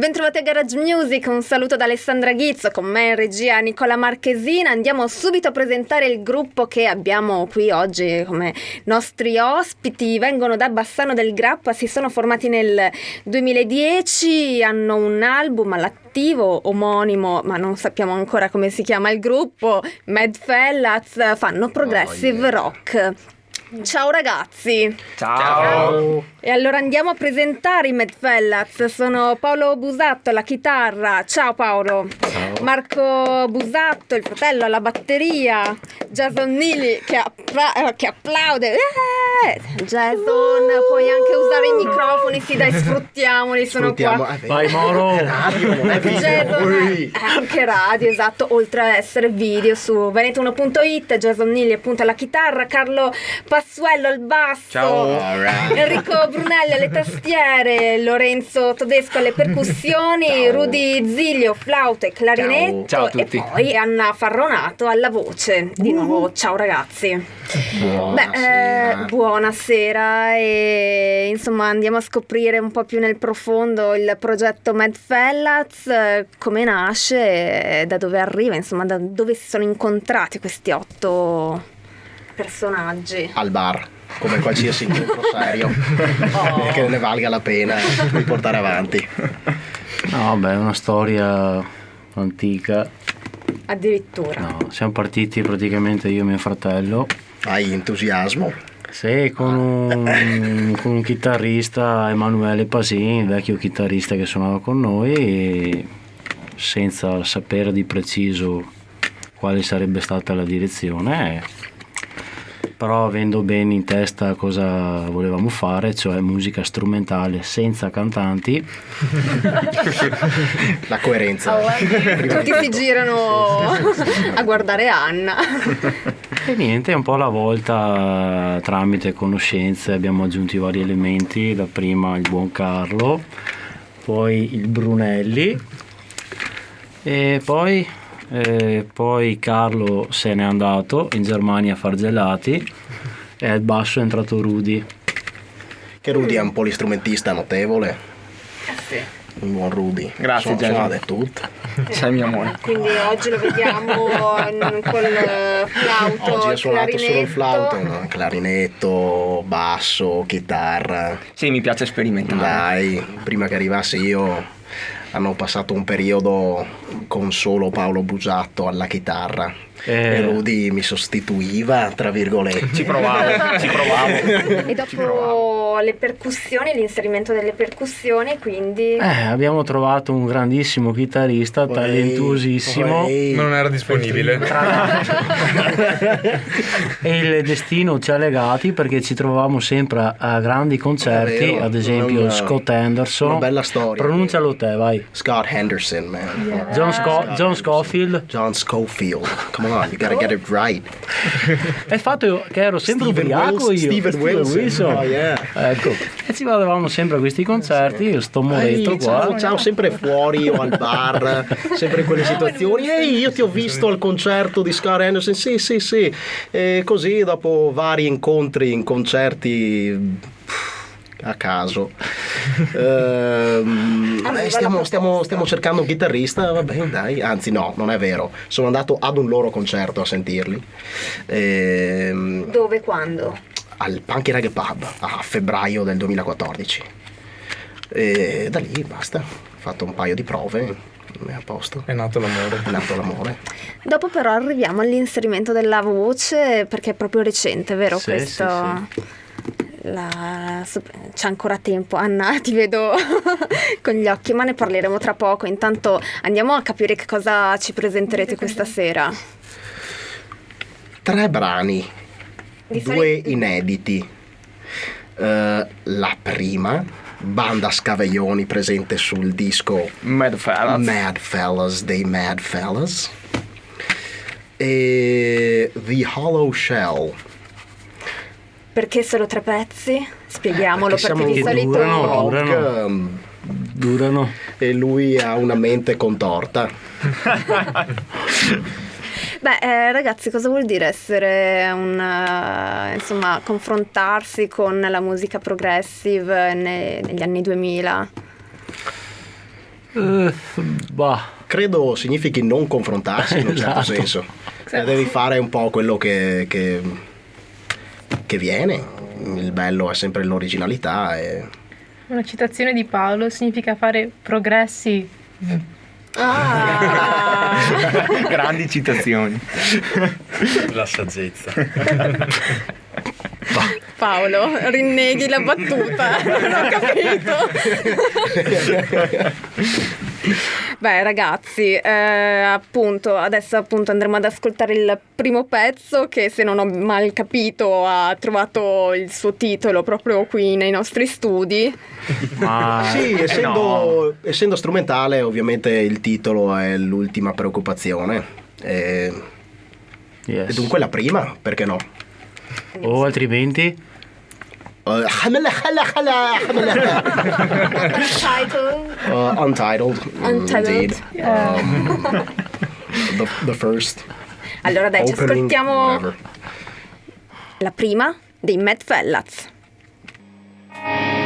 Bentrovati a Garage Music, un saluto da Alessandra Ghizzo, con me in regia Nicola Marchesina. Andiamo subito a presentare il gruppo che abbiamo qui oggi come nostri ospiti. Vengono da Bassano del Grappa, si sono formati nel 2010, hanno un album all'attivo omonimo, ma non sappiamo ancora come si chiama il gruppo, Mad Fellas, fanno progressive rock. Ciao ragazzi. Ciao. E allora andiamo a presentare i Mad Fellas. Sono Paolo Busatto alla chitarra. Ciao Paolo. Ciao. Marco Busatto, il fratello, alla batteria. Jason Neely che applaude. Jason, puoi anche usare i microfoni, sì dai, sfruttiamoli, sono qua. Vai Moro. Radio, non è video. Jason è anche radio, esatto, oltre a essere video su Veneto1.it. Jason Neely appunto alla chitarra, Carlo Passuello al basso. Ciao. Enrico Brunelli alle tastiere, Lorenzo Todesco alle percussioni, ciao. Rudy Zilio flauto e clarinetto. Ciao a tutti. E poi Anna Farronato alla voce. Di nuovo ciao ragazzi. Buonasera e insomma andiamo a scoprire un po' più nel profondo il progetto Mad Fellas, come nasce, da dove arriva, insomma da dove si sono incontrati questi 8 personaggi. Al bar, come qualsiasi incontro serio che ne valga la pena di portare avanti. No, beh, è una storia antica. Addirittura. No, siamo partiti praticamente io e mio fratello. Hai entusiasmo? Sì, con un chitarrista, Emanuele Pasin, vecchio chitarrista che suonava con noi, e senza sapere di preciso quale sarebbe stata la direzione, però avendo ben in testa cosa volevamo fare, cioè musica strumentale senza cantanti. La coerenza. Tutti si girano a guardare Anna. E niente, un po' alla volta, tramite conoscenze, abbiamo aggiunto i vari elementi. Da prima il buon Carlo, poi il Brunelli, e poi Carlo se n'è andato in Germania a far gelati, e al basso è entrato Rudy. Che Rudy è un polistrumentista notevole. Sì. Un buon Rudy. Grazie, Suona di tutto. Sei mio amore. Quindi oggi lo vediamo col flauto. Oggi ha suonato solo il flauto, clarinetto. no? Clarinetto, basso, chitarra. Sì, mi piace sperimentare. Dai, prima che arrivassi io hanno passato un periodo con solo Paolo Busatto alla chitarra. E Rudy mi sostituiva, tra virgolette. Ci provavo. E dopo le percussioni, l'inserimento delle percussioni, quindi Abbiamo trovato un grandissimo chitarrista, talentuosissimo. Non era disponibile. E il destino ci ha legati, perché ci trovavamo sempre a grandi concerti, ad esempio Scott Henderson. Una bella storia. Pronuncialo te, vai. Scott Henderson, man. John Scofield. John Scofield. Come on, you gotta get it right. E il fatto che ero sempre ubriaco io. Steven Wilson. Oh, yeah. Ecco. E ci andavamo sempre a questi concerti, io sto moretto qua. Ciao, sempre fuori o al bar, sempre in quelle situazioni. Ehi, io ti ho visto al concerto di Scott Henderson. Sì. E così dopo vari incontri in concerti a caso stiamo cercando un chitarrista, va bene, dai, anzi no, non è vero, sono andato ad un loro concerto a sentirli. dove, quando? Al Punky Reggae Pub a febbraio del 2014, e da lì basta, ho fatto un paio di prove, è a posto. È nato l'amore. Dopo però arriviamo all'inserimento della voce, perché è proprio recente, vero? Sì, questo sì. C'è ancora tempo. Anna, ti vedo con gli occhi, ma ne parleremo tra poco. Intanto andiamo a capire che cosa ci presenterete questa sera. 3 brani, 2 inediti. La prima, banda Scaveglioni, presente sul disco Mad Fellas dei Mad Fellas, e The Hollow Shell. Perché solo 3 pezzi? Spieghiamolo, perché di solito durano. E lui ha una mente contorta. Ragazzi, cosa vuol dire essere insomma, confrontarsi con la musica progressive negli anni 2000? Bah, Credo significhi non confrontarsi in un certo Esatto. senso. Devi fare un po' quello che viene. Il bello è sempre l'originalità. Una citazione di Paolo significa fare progressi. Ah! Grandi citazioni. La saggezza. Paolo, rinneghi la battuta, non ho capito. Beh ragazzi, appunto, adesso appunto andremo ad ascoltare il primo pezzo che, se non ho mal capito, ha trovato il suo titolo proprio qui nei nostri studi. ma Sì, essendo strumentale, ovviamente il titolo è l'ultima preoccupazione. E yes. dunque la prima, perché no? O altrimenti Title. Untitled. Indeed. The first. Allora dai, ci Opening, ascoltiamo whatever. la prima dei Mad Fellaz. Thank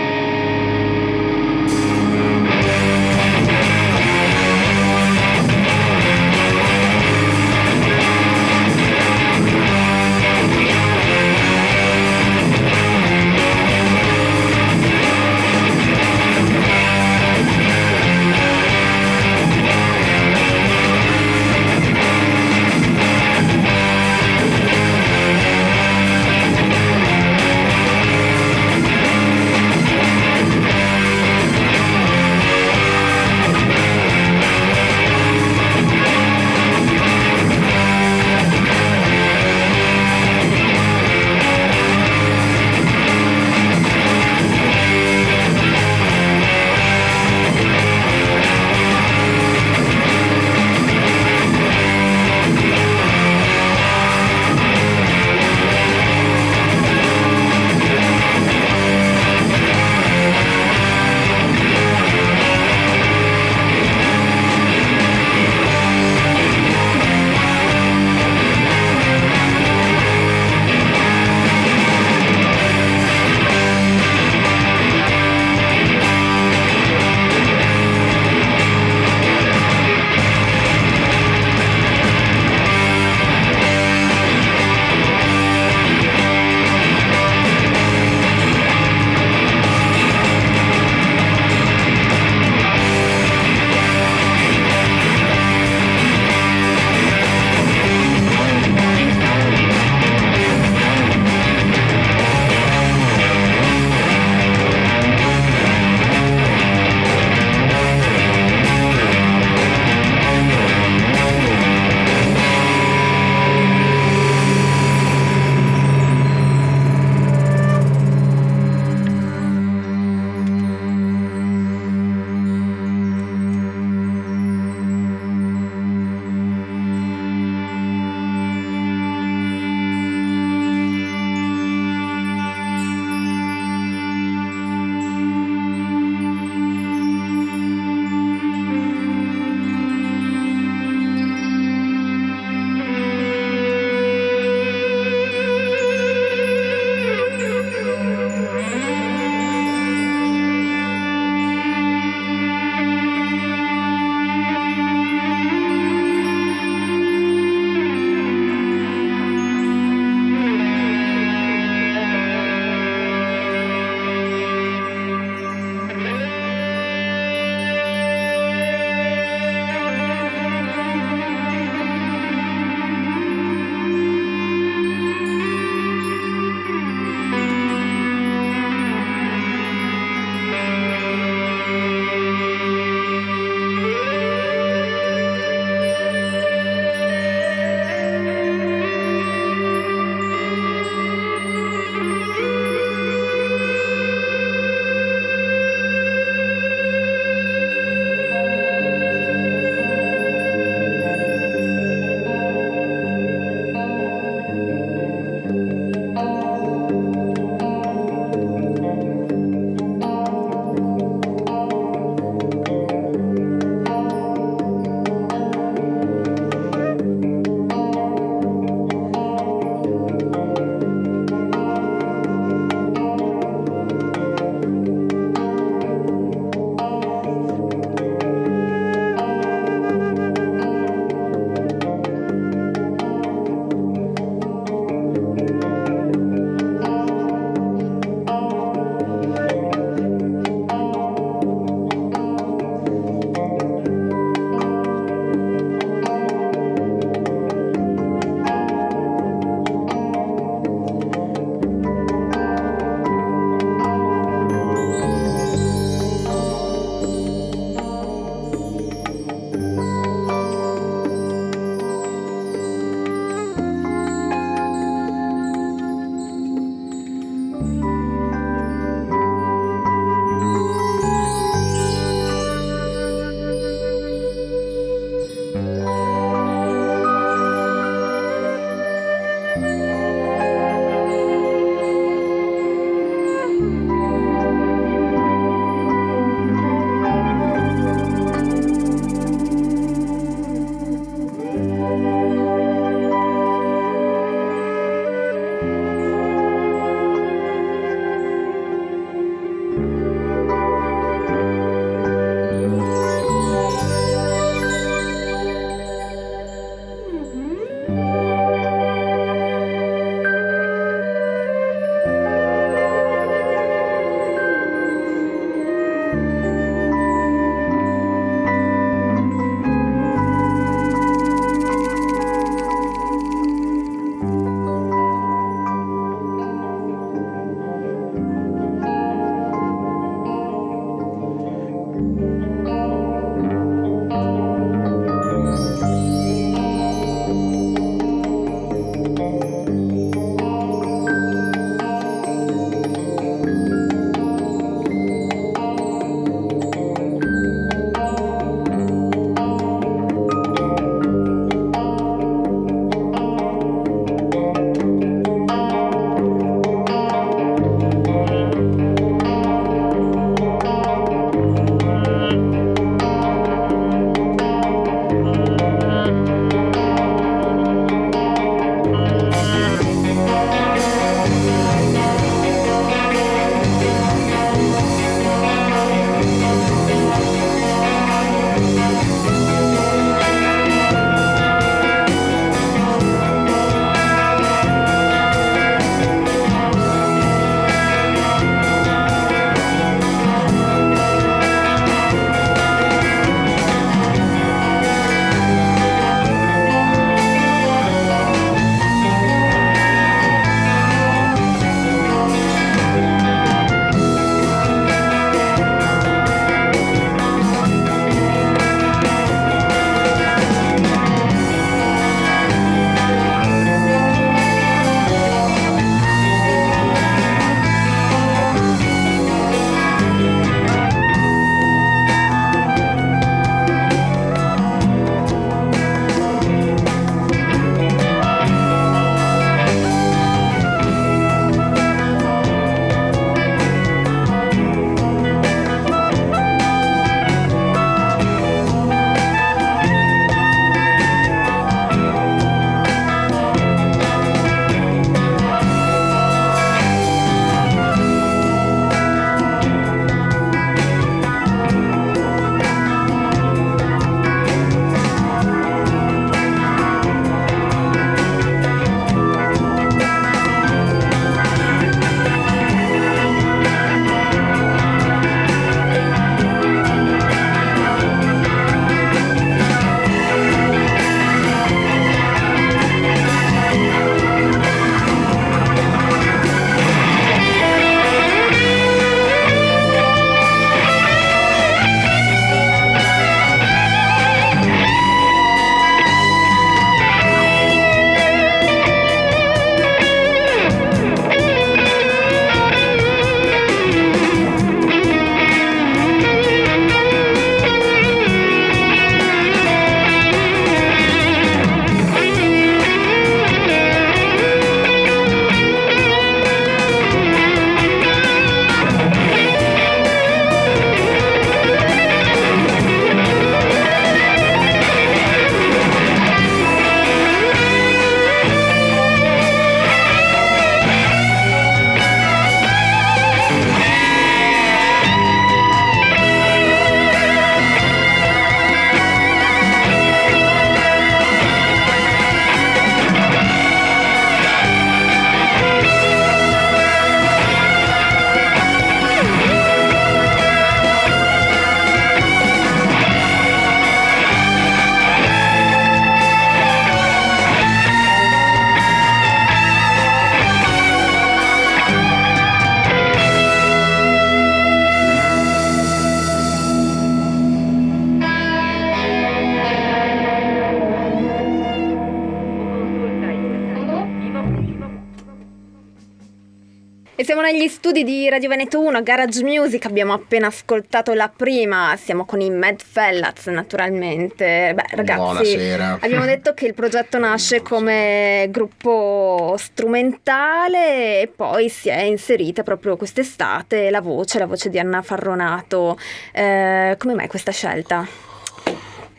E siamo negli studi di Radio Veneto 1, Garage Music, abbiamo appena ascoltato la prima, siamo con i Mad Fellas naturalmente. Beh ragazzi, Buonasera. abbiamo detto che il progetto nasce come gruppo strumentale e poi si è inserita proprio quest'estate la voce di Anna Farronato. Come mai questa scelta?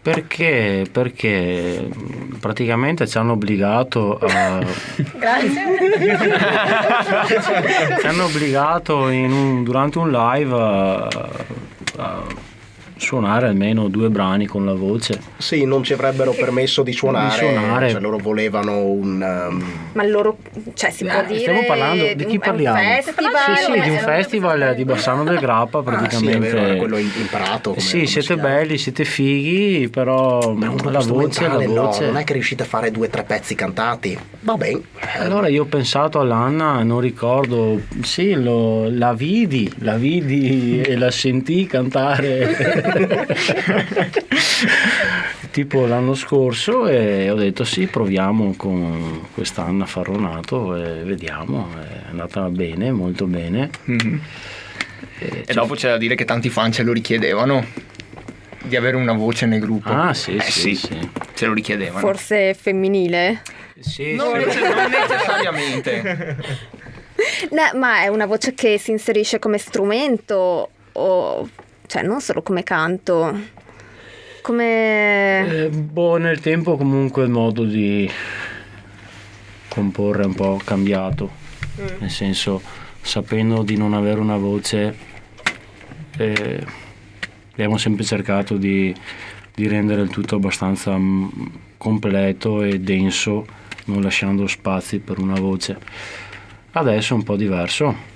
Perché praticamente ci hanno obbligato a Grazie. ci hanno obbligato durante un live a suonare almeno 2 brani con la voce. Sì, non ci avrebbero permesso di suonare. Cioè loro volevano Ma loro, cioè si può dire... Stiamo parlando di chi parliamo? Un festival? Sì, di un festival di Bassano del Grappa praticamente. Sì, è vero, era quello imparato. Sì, siete belli, siete fighi, però la voce no, non è che riuscite a fare 2 o 3 pezzi cantati. Va bene. Allora io ho pensato all'Anna, non ricordo, sì, la vidi e la sentii cantare tipo l'anno scorso e ho detto sì, proviamo con quest'Anna Farronato e vediamo, è andata bene, molto bene. E dopo c'è da dire che tanti fan ce lo richiedevano di avere una voce nel gruppo. Ah sì. Ce lo richiedevano. Forse femminile? Sì, Non necessariamente. No, ma è una voce che si inserisce come strumento o cioè non solo come canto, come... nel tempo comunque il modo di comporre è un po' cambiato, nel senso, sapendo di non avere una voce abbiamo sempre cercato di rendere il tutto abbastanza completo e denso, non lasciando spazi per una voce. Adesso è un po' diverso.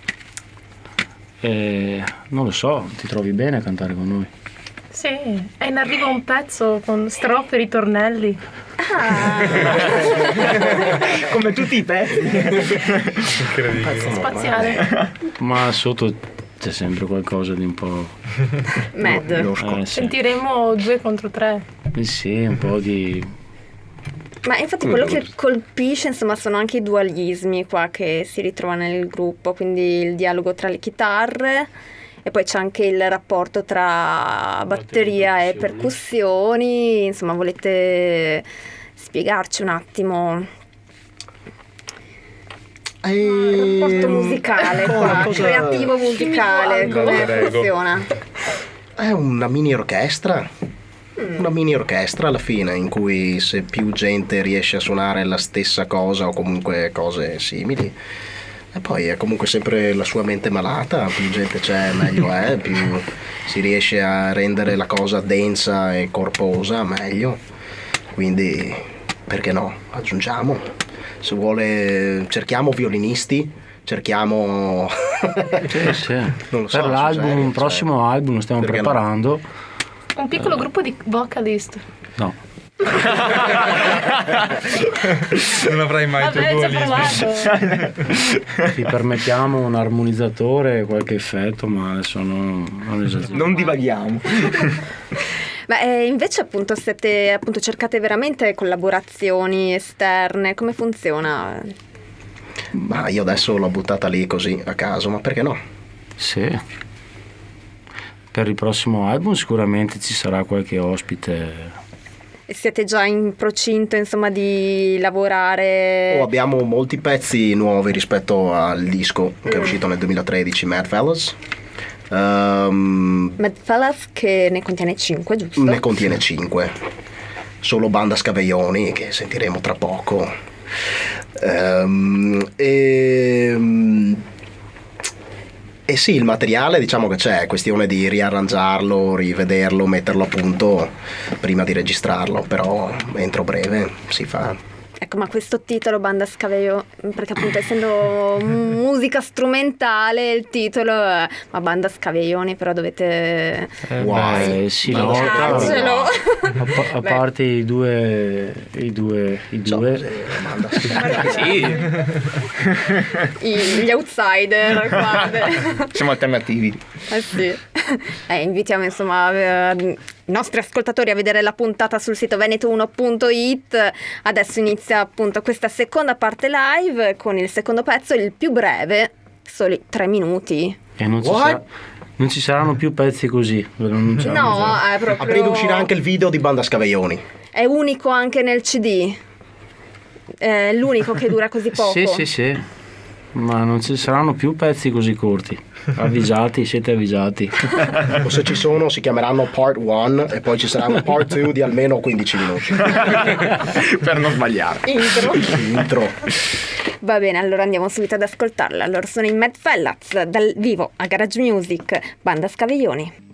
Non lo so, ti trovi bene a cantare con noi? Sì, è in arrivo un pezzo con strofe e ritornelli. Come tutti i pezzi. Incredibile. Spaziale. Ma sotto c'è sempre qualcosa di un po'... Mad. Sì. Sentiremo 2 contro 3. Sì, un po' di... Ma infatti quello che colpisce insomma sono anche i dualismi qua che si ritrovano nel gruppo, quindi il dialogo tra le chitarre e poi c'è anche il rapporto tra batteria e percussioni. Insomma, volete spiegarci un attimo il rapporto musicale qua, creativo musicale, come funziona? È una mini orchestra. Una mini orchestra alla fine, in cui se più gente riesce a suonare la stessa cosa o comunque cose simili, e poi è comunque sempre la sua mente malata, più gente c'è meglio è, più si riesce a rendere la cosa densa e corposa meglio, quindi perché no, aggiungiamo, se vuole cerchiamo violinisti, cerchiamo Sì. Non lo so, Per l'album, serio, un prossimo album lo stiamo perché no? preparando. Un piccolo gruppo di vocalist. No. Non avrai mai i tuoi Vabbè, ci ho dualismi. provato. Ti permettiamo un armonizzatore, qualche effetto, ma adesso non esageriamo. Non divaghiamo. Beh, invece appunto cercate veramente collaborazioni esterne, come funziona? Ma io adesso l'ho buttata lì così a caso, ma perché no? Sì. Per il prossimo album sicuramente ci sarà qualche ospite. E siete già in procinto insomma di lavorare? Abbiamo molti pezzi nuovi rispetto al disco che è uscito nel 2013, Mad Fellas. Mad Fellas che ne contiene 5, giusto? Ne contiene 5. Solo Banda Scaveioni che sentiremo tra poco. E sì, il materiale diciamo che c'è, è questione di riarrangiarlo, rivederlo, metterlo a punto prima di registrarlo, però entro breve si fa. Ecco, ma questo titolo Banda Scaveioni, perché appunto essendo musica strumentale il titolo è ma Banda Scaveioni, però dovete... Guai. Si Banda nota. Scaveioni. A parte i due Banda Scaveioni. Sì, Gli outsider, guarda. siamo alternativi. Sì. Invitiamo insomma i nostri ascoltatori a vedere la puntata sul sito veneto1.it. Adesso inizia appunto questa seconda parte live con il secondo pezzo, il più breve, soli 3 minuti. E non ci saranno più pezzi così, ve lo annunciamo No, già. è proprio... A breve uscirà anche il video di Banda Scaveioni. È unico anche nel CD. È l'unico che dura così poco. Sì, ma non ci saranno più pezzi così corti. Avvisati, siete avvisati. O se ci sono si chiameranno Part 1 e poi ci sarà un Part 2 di almeno 15 minuti. Per non sbagliare. Intro. Va bene, allora andiamo subito ad ascoltarla. Allora sono i Mad Fellas dal vivo a Garage Music, Banda Scaveioni.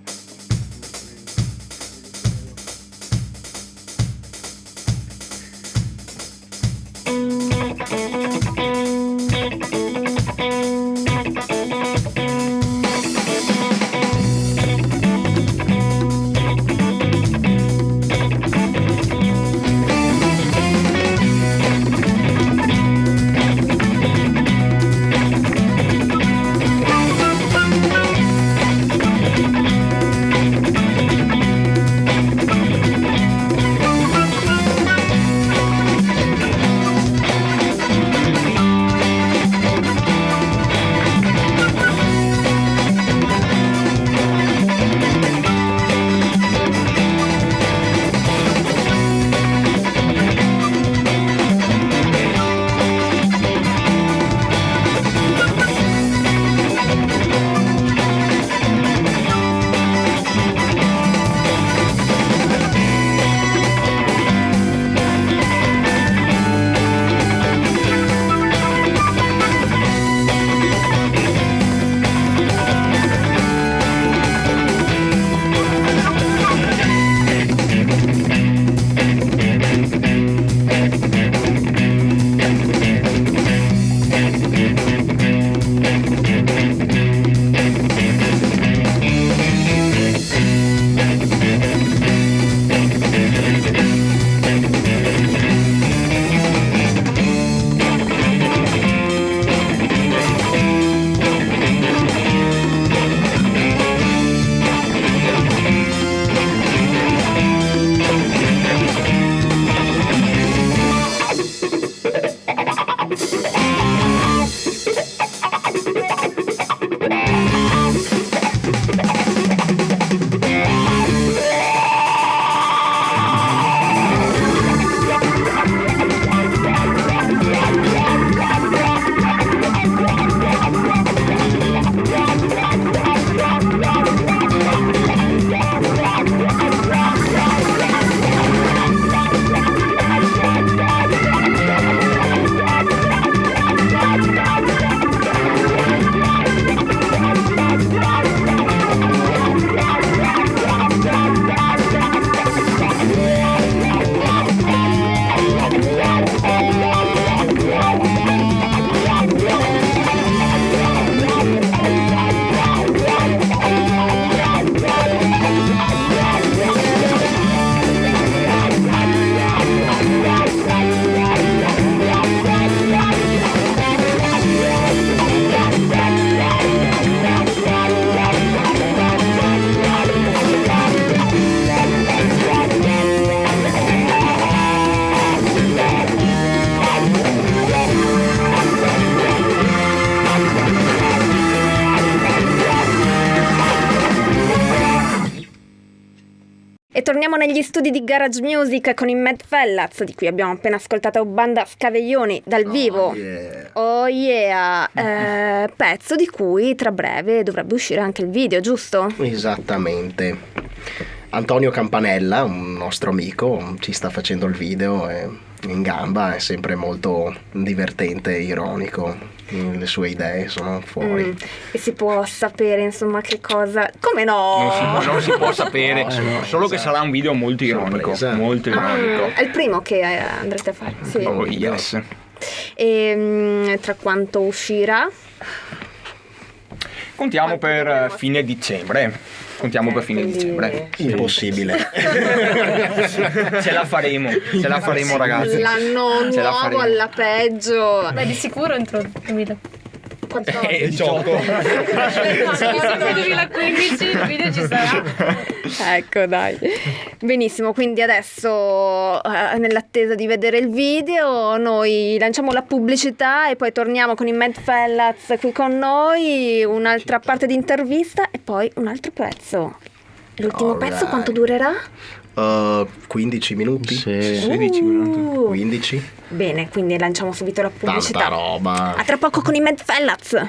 torniamo negli studi di Garage Music con i Mad Fellas, di cui abbiamo appena ascoltato Banda Scaveioni dal vivo. Oh yeah. Pezzo di cui tra breve dovrebbe uscire anche il video, giusto? Esattamente. Antonio Campanella, un nostro amico, ci sta facendo il video, è in gamba, è sempre molto divertente, ironico, le sue idee sono fuori. E si può sapere insomma che cosa... Come no? Non si può sapere, solo che sarà un video molto ironico. Molto ironico. È il primo che andrete a fare. Sì. Oh yes. E tra quanto uscirà? Contiamo per fine dicembre. Per fine dicembre. Impossibile. Ce la faremo ragazzi. L'anno nuovo alla peggio. Beh, di sicuro entro il 2000. 18. Nel 2015 il video ci sarà. Ecco, dai. Benissimo, quindi adesso nell'attesa di vedere il video noi lanciamo la pubblicità e poi torniamo con i Mad Fellas qui con noi, un'altra parte di intervista e poi un altro pezzo. L'ultimo Alright. pezzo quanto durerà? 15 minuti? Sì. 16 minuti. 15? Bene, quindi lanciamo subito la pubblicità. Tanta roba. A tra poco con i Mad Fellas.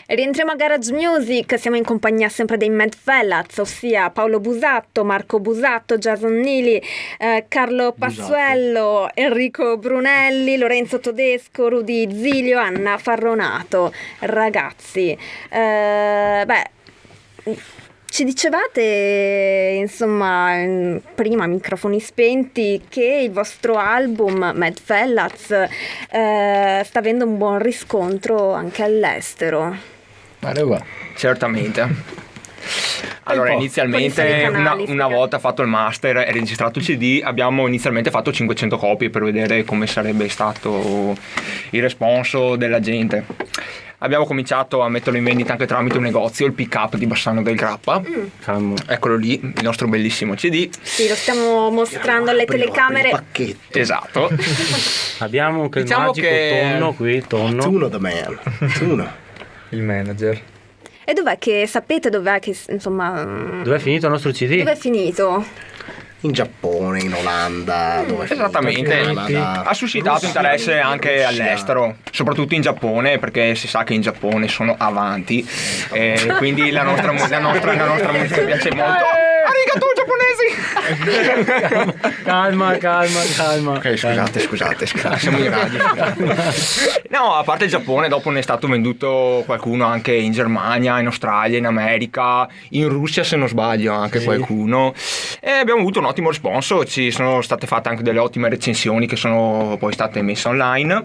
Rientriamo a Garage Music, siamo in compagnia sempre dei Mad Fellas, ossia Paolo Busatto, Marco Busatto, Jason Nili, Carlo Passuello, Enrico Brunelli, Lorenzo Todesco, Rudy Zilio, Anna Farronato. Ragazzi, ci dicevate, insomma, prima, microfoni spenti, che il vostro album Mad Fellas sta avendo un buon riscontro anche all'estero. Certamente. Allora, inizialmente, Poi i canali, una volta fatto il master e registrato il CD, abbiamo inizialmente fatto 500 copie per vedere come sarebbe stato il responso della gente. Abbiamo cominciato a metterlo in vendita anche tramite un negozio, il Pick Up di Bassano del Grappa. Calmo. Eccolo lì, il nostro bellissimo CD. Sì, lo stiamo mostrando alle Apri il telecamere. pacchetto. Esatto. Abbiamo anche Diciamo il magico che- tonno qui, tonno. Tuno the man. Tuno. Il manager. E dov'è che sapete dov'è che, insomma, Dove è finito il nostro CD? dove è finito? In Giappone, in Olanda, dove è finito? Esattamente, In Canada. ha suscitato interesse anche all'estero, soprattutto in Giappone, perché si sa che in Giappone sono avanti, e quindi la nostra musica piace molto. Arigato giapponesi! Calma. Ok, scusate, siamo in radio. No, a parte il Giappone, dopo ne è stato venduto qualcuno anche in Germania, in Australia, in America, in Russia se non sbaglio anche qualcuno, e abbiamo avuto un ottimo responso. Ci sono state fatte anche delle ottime recensioni che sono poi state messe online,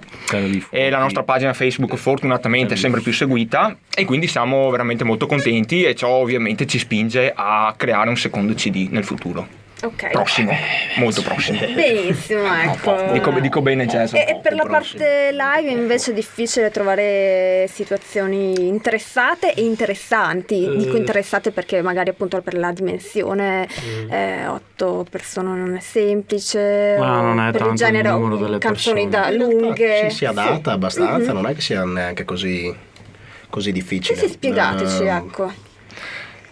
e la nostra pagina Facebook fortunatamente è sempre più seguita, e quindi siamo veramente molto contenti, e ciò ovviamente ci spinge a creare un secondo CD nel futuro Ok. prossimo, molto prossimo. Benissimo, ecco. Dico bene, Jason. E per la parte live invece è difficile trovare situazioni interessate e interessanti. Dico interessate perché magari appunto per la dimensione 8 persone non è semplice, Ma non è per il tanto genere il numero delle canzoni persone. da lunghe. Si adatta abbastanza, non è che sia neanche così difficile. Sì, spiegateci, ecco.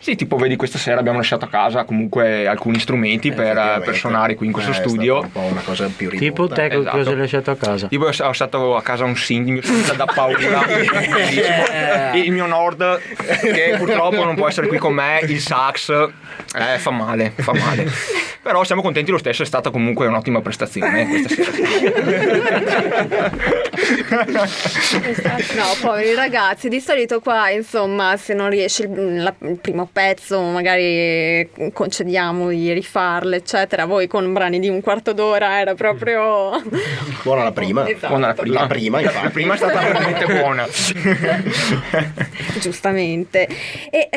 Sì, tipo vedi, questa sera abbiamo lasciato a casa comunque alcuni strumenti per suonare qui in questo È stata studio. un po' una cosa più rimota. Tipo te Esatto. cosa hai lasciato a casa? Tipo ho lasciato a casa un Singh da paura, il mio Nord che purtroppo non può essere qui con me, il sax, fa male. Però siamo contenti lo stesso, è stata comunque un'ottima prestazione questa sera. No, poveri ragazzi, di solito qua, insomma, se non riesce il primo pezzo, magari concediamo di rifarle, eccetera. Voi con brani di un quarto d'ora era proprio Buona la prima. Esatto. Buona la prima. La prima, infatti. La prima è stata veramente buona. giustamente. E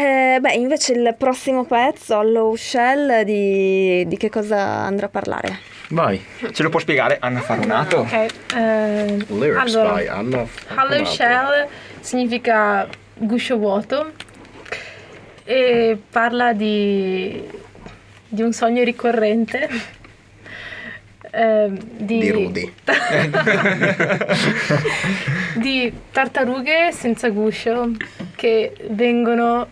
invece il prossimo pezzo, Hollow Shell, di che cosa andrà a parlare? Vai. Ce lo può spiegare Anna Farronato? Ok, Lyrics allora, by Anna Hollow Shell significa guscio vuoto e parla di un sogno ricorrente di Rudy. di tartarughe senza guscio che vengono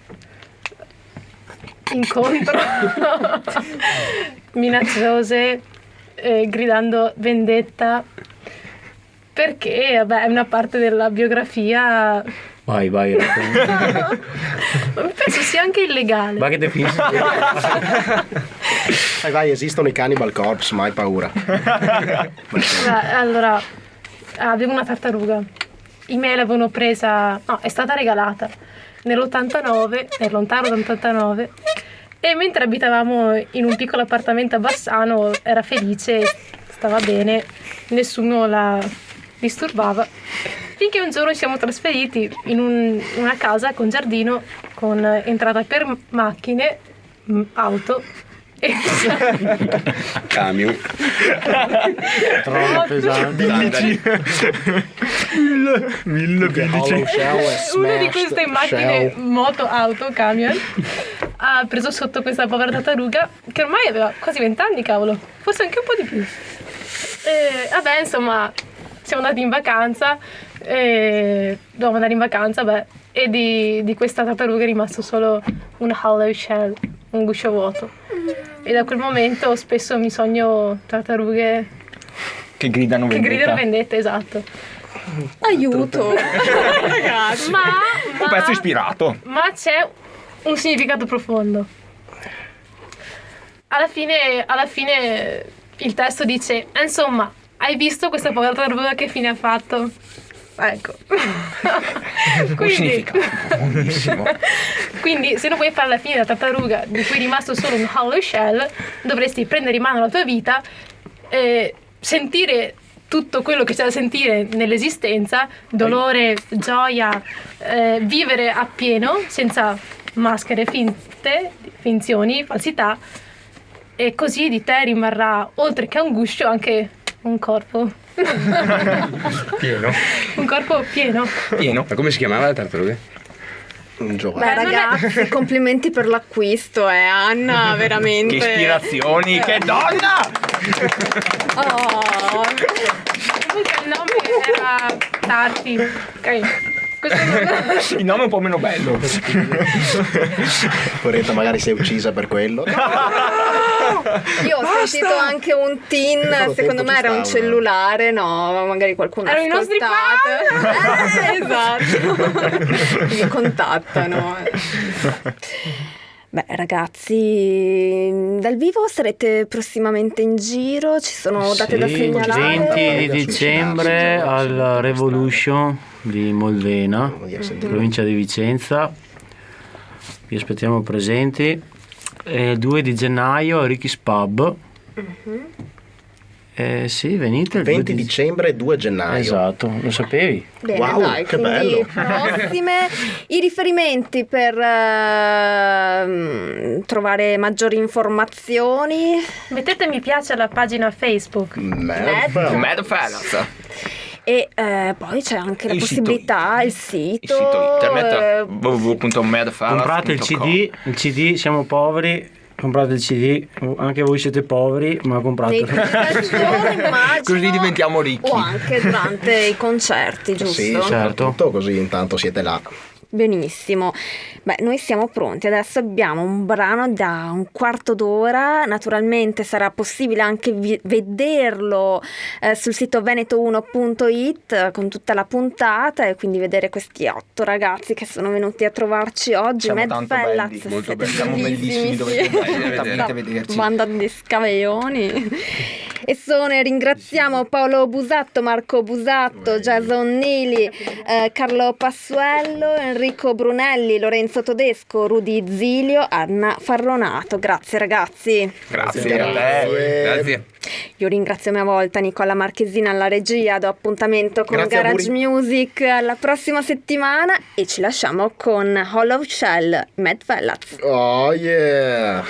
incontro minacciose, gridando vendetta, perché vabbè, è una parte della biografia. Vai, racconta. Penso sia anche illegale. Vai che te finisci. Vai, esistono i Cannibal Corpse, mai paura. Allora, avevo una tartaruga. I miei l'avevano presa, no, è stata regalata nell'89, nel lontano 89, e mentre abitavamo in un piccolo appartamento a Bassano era felice, stava bene, nessuno la disturbava, finché un giorno siamo trasferiti in una casa con giardino, con entrata per macchine, auto, E Camion. Troppo pesante. Hollow shell è una di smashed queste macchine, shell. moto, auto, camion, ha preso sotto questa povera tartaruga che ormai aveva quasi 20 anni, cavolo, forse anche un po' di più. E vabbè, insomma, siamo andati in vacanza, e dovevamo andare in vacanza, e di questa tartaruga è rimasto solo un hollow shell, un guscio vuoto. E da quel momento spesso mi sogno tartarughe Che gridano che vendetta. gridano vendetta, esatto. Aiuto! Ragazzi. Un pezzo ispirato. Ma c'è un significato profondo. Alla fine il testo dice: insomma, hai visto questa povera tartaruga che fine ha fatto? Ecco. Un significato. Buonissimo. Quindi se non vuoi fare la fine della tartaruga di cui è rimasto solo un hollow shell, dovresti prendere in mano la tua vita e sentire tutto quello che c'è da sentire nell'esistenza, dolore, gioia, vivere appieno, senza maschere finte, finzioni, falsità, e così di te rimarrà, oltre che un guscio, anche un corpo. Pieno. Un corpo pieno. Pieno. Ma come si chiamava la tartaruga? Un giovane. Beh, non è- ragazzi, complimenti per l'acquisto, Anna, veramente. Che ispirazioni, che donna! Oh. Comunque il nome era Tarti. Ok. Questo non... Il nome è un po' meno bello. Poretta magari si è uccisa per quello. Io ho sentito anche un tin, Però secondo tempo me ci era un stava. cellulare, no, magari qualcuno ha Erano i nostri ascoltato. Esatto. Mi contattano. Beh, ragazzi, dal vivo sarete prossimamente in giro, ci sono date da Sì, segnalare. 20 di dicembre al Revolution di Molvena, provincia di Vicenza. Vi aspettiamo presenti. E il 2 di gennaio a Ricky's Pub. Sì, venite il 20 2 dicembre e 2 gennaio. Esatto, lo sapevi? Bene, Wow, dai, che quindi bello. prossime. I riferimenti per trovare maggiori informazioni. Mettete mi piace alla pagina Facebook. Mad Fellas. E poi c'è anche la Il sito. possibilità, il Il sito, sito internet www.madfellas.com. Comprate il CD, siamo poveri. Comprate il CD, anche voi siete poveri, ma nei compratelo. presentazioni, immagino, Così diventiamo ricchi. o anche durante i concerti, giusto? Sì, certo. soprattutto così intanto siete là. Benissimo. Beh, noi siamo pronti. Adesso abbiamo un brano da un quarto d'ora. Naturalmente sarà possibile anche vederlo sul sito veneto1.it con tutta la puntata, e quindi vedere questi 8 ragazzi che sono venuti a trovarci oggi. Siamo Mad tanto Fellas, belli, molto siete belli. Siamo bellissimi, dovete bellissimi. vederci. Banda di scaveoni. E ringraziamo Paolo Busatto, Marco Busatto, Jason Nili, Carlo Passuello, Enrico Brunelli, Lorenzo Todesco, Rudy Zilio, Anna Farronato. Grazie ragazzi. Grazie a te. Grazie. Io ringrazio a mia volta Nicola Marchesina alla regia, do appuntamento con Grazie, Garage auguri. Music alla prossima settimana e ci lasciamo con Hollow Shell, Mad Fellas. Oh yeah!